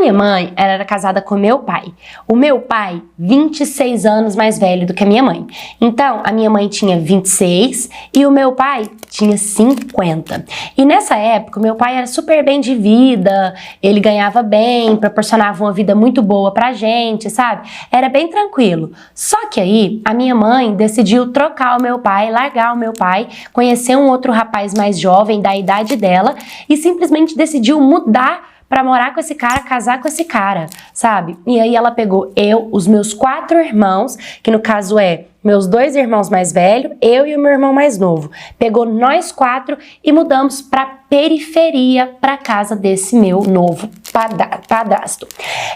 minha mãe, ela era casada com meu pai. O meu pai, 26 anos mais velho do que a minha mãe. Então, a minha mãe tinha 26 e o meu pai tinha 50. E nessa época, o meu pai era super bem de vida, ele ganhava bem, proporcionava uma vida muito boa pra gente, sabe? Era bem tranquilo. Só que aí, a minha mãe decidiu trocar o meu pai, largar o meu pai, conhecer um outro rapaz mais jovem, da idade dela, e simplesmente decidiu mudar pra morar com esse cara, casar com esse cara, sabe? E aí ela pegou eu, os meus 4 irmãos, que no caso é meus 2 irmãos mais velhos, eu e o meu irmão mais novo. Pegou nós 4 e mudamos pra periferia, pra casa desse meu novo padrasto.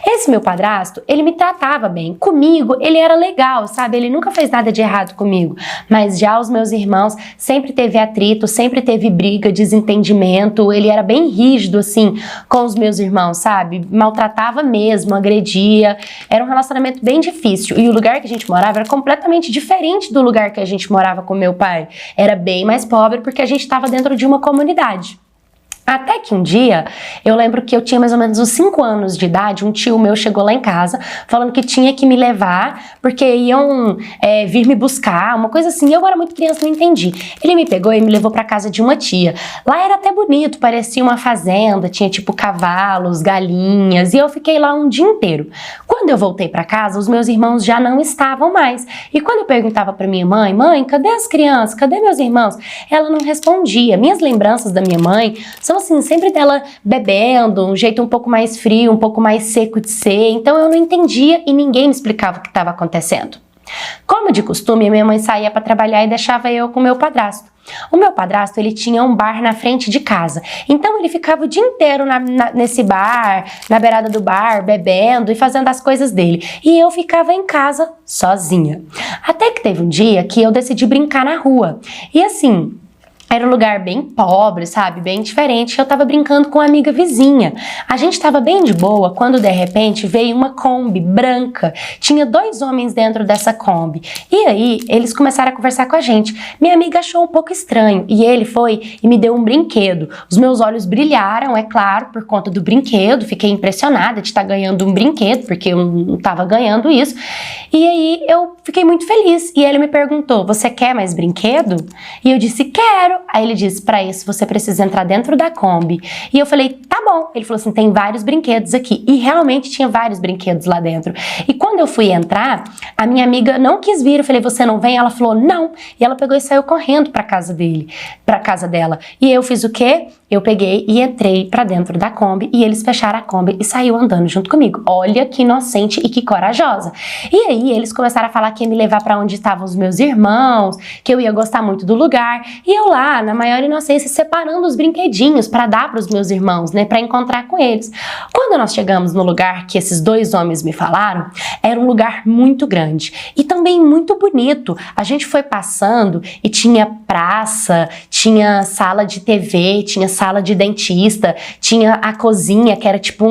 Esse meu padrasto, ele me tratava bem. Comigo, ele era legal, sabe? Ele nunca fez nada de errado comigo. Mas já os meus irmãos, sempre teve atrito, sempre teve briga, desentendimento. Ele era bem rígido, assim, com os meus irmãos, sabe? Maltratava mesmo, agredia. Era um relacionamento bem difícil. E o lugar que a gente morava era completamente diferente do lugar que a gente morava com meu pai. Era bem mais pobre porque a gente estava dentro de uma comunidade. Até que um dia, eu lembro que eu tinha mais ou menos uns 5 anos de idade, um tio meu chegou lá em casa falando que tinha que me levar porque iam vir me buscar, uma coisa assim. Eu era muito criança, não entendi. Ele me pegou e me levou pra casa de uma tia. Lá era até bonito, parecia uma fazenda, tinha tipo cavalos, galinhas, e eu fiquei lá um dia inteiro. Quando eu voltei pra casa, os meus irmãos já não estavam mais. E quando eu perguntava pra minha mãe, mãe, cadê as crianças? Cadê meus irmãos? Ela não respondia. Minhas lembranças da minha mãe são assim, sempre dela bebendo, um jeito um pouco mais frio, um pouco mais seco de ser, então eu não entendia e ninguém me explicava o que estava acontecendo. Como de costume, minha mãe saía para trabalhar e deixava eu com meu padrasto. O meu padrasto, ele tinha um bar na frente de casa, então ele ficava o dia inteiro nesse bar, na beirada do bar, bebendo e fazendo as coisas dele. E eu ficava em casa sozinha. Até que teve um dia que eu decidi brincar na rua. E assim, era um lugar bem pobre, sabe? Bem diferente. Eu tava brincando com uma amiga vizinha. A gente tava bem de boa quando, de repente, veio uma Kombi branca. Tinha 2 homens dentro dessa Kombi. E aí, eles começaram a conversar com a gente. Minha amiga achou um pouco estranho. E ele foi e me deu um brinquedo. Os meus olhos brilharam, é claro, por conta do brinquedo. Fiquei impressionada de estar ganhando um brinquedo, porque eu não tava ganhando isso. E aí, eu fiquei muito feliz. E ele me perguntou, você quer mais brinquedo? E eu disse, quero. Aí ele disse, para isso você precisa entrar dentro da Kombi. E eu falei, tá bom. Ele falou assim, tem vários brinquedos aqui. E realmente tinha vários brinquedos lá dentro. E quando eu fui entrar, a minha amiga não quis vir. Eu falei, você não vem? Ela falou, não. E ela pegou e saiu correndo para casa dela. E eu fiz o quê? Eu peguei e entrei para dentro da Kombi e eles fecharam a Kombi e saiu andando junto comigo. Olha que inocente e que corajosa. E aí eles começaram a falar que ia me levar para onde estavam os meus irmãos, que eu ia gostar muito do lugar. E eu lá, na maior inocência, separando os brinquedinhos para dar para os meus irmãos, né, para encontrar com eles. Quando nós chegamos no lugar que esses 2 homens me falaram, era um lugar muito grande e também muito bonito. A gente foi passando e tinha praça, tinha sala de TV, tinha sala de dentista, tinha a cozinha que era tipo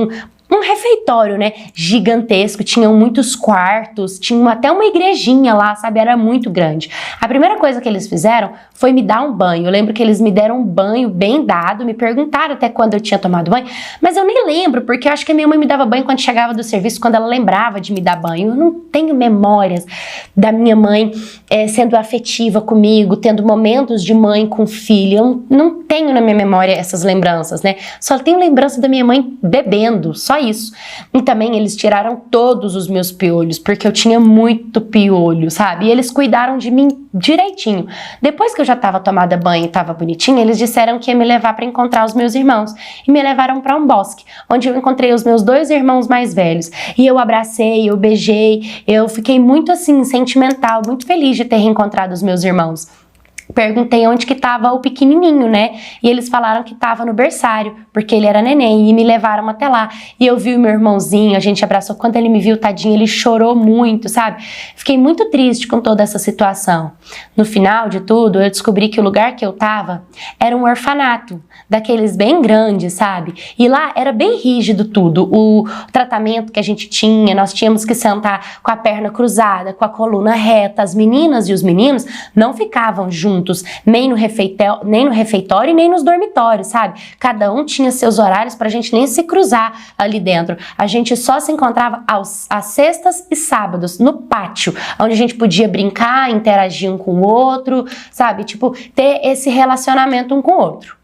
um refeitório, né, gigantesco, tinham muitos quartos, tinha até uma igrejinha lá, sabe, era muito grande. A primeira coisa que eles fizeram foi me dar um banho. Eu lembro que eles me deram um banho bem dado, me perguntaram até quando eu tinha tomado banho, mas eu nem lembro, porque eu acho que a minha mãe me dava banho quando chegava do serviço, quando ela lembrava de me dar banho. Eu não tenho memórias da minha mãe sendo afetiva comigo, tendo momentos de mãe com filho. Eu não tenho na minha memória essas lembranças, né? Só tenho lembrança da minha mãe bebendo, só isso. E também eles tiraram todos os meus piolhos, porque eu tinha muito piolho, sabe? E eles cuidaram de mim direitinho. Depois que eu já tava tomada banho e tava bonitinha, eles disseram que ia me levar para encontrar os meus irmãos. E me levaram para um bosque, onde eu encontrei os meus 2 irmãos mais velhos. E eu abracei, eu beijei, eu fiquei muito assim, sentimental, muito feliz de ter reencontrado os meus irmãos. Perguntei onde que tava o pequenininho, né? E eles falaram que tava no berçário, porque ele era neném, e me levaram até lá. E eu vi o meu irmãozinho, a gente abraçou. Quando ele me viu, tadinho, ele chorou muito, sabe? Fiquei muito triste com toda essa situação. No final de tudo, eu descobri que o lugar que eu tava era um orfanato, daqueles bem grandes, sabe? E lá era bem rígido tudo. O tratamento que a gente tinha, nós tínhamos que sentar com a perna cruzada, com a coluna reta. As meninas e os meninos não ficavam juntos juntos, nem no refeitório e nem nos dormitórios, sabe? Cada um tinha seus horários pra gente nem se cruzar ali dentro. A gente só se encontrava às sextas e sábados, no pátio, onde a gente podia brincar, interagir um com o outro, sabe? Tipo, ter esse relacionamento um com o outro.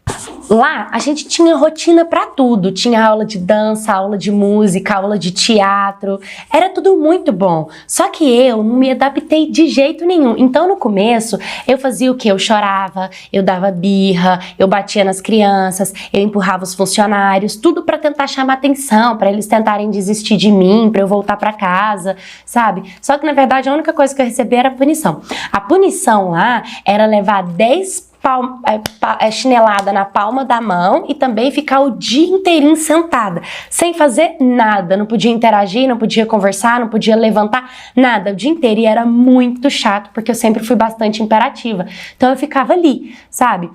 Lá, a gente tinha rotina pra tudo, tinha aula de dança, aula de música, aula de teatro, era tudo muito bom. Só que eu não me adaptei de jeito nenhum. Então, no começo, eu fazia o quê? Eu chorava, eu dava birra, eu batia nas crianças, eu empurrava os funcionários, tudo pra tentar chamar atenção, pra eles tentarem desistir de mim, pra eu voltar pra casa, sabe? Só que, na verdade, a única coisa que eu recebia era punição. A punição lá era levar 10 chinelada na palma da mão e também ficar o dia inteirinho sentada, sem fazer nada, não podia interagir, não podia conversar, não podia levantar, nada, o dia inteiro, e era muito chato, porque eu sempre fui bastante imperativa, então eu ficava ali, sabe?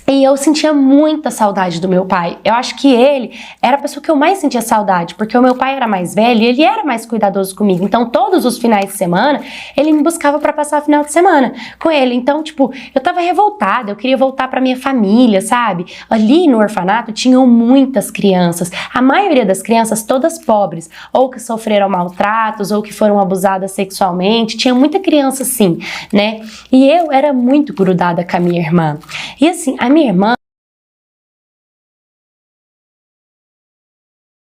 E eu sentia muita saudade do meu pai. Eu acho que ele era a pessoa que eu mais sentia saudade, porque o meu pai era mais velho e ele era mais cuidadoso comigo. Então, todos os finais de semana, ele me buscava pra passar o final de semana com ele. Então, tipo, eu tava revoltada, eu queria voltar pra minha família, sabe? Ali no orfanato tinham muitas crianças. A maioria das crianças, todas pobres, ou que sofreram maltratos, ou que foram abusadas sexualmente. Tinha muita criança assim, né? E eu era muito grudada com a minha irmã. E assim, a minha irmã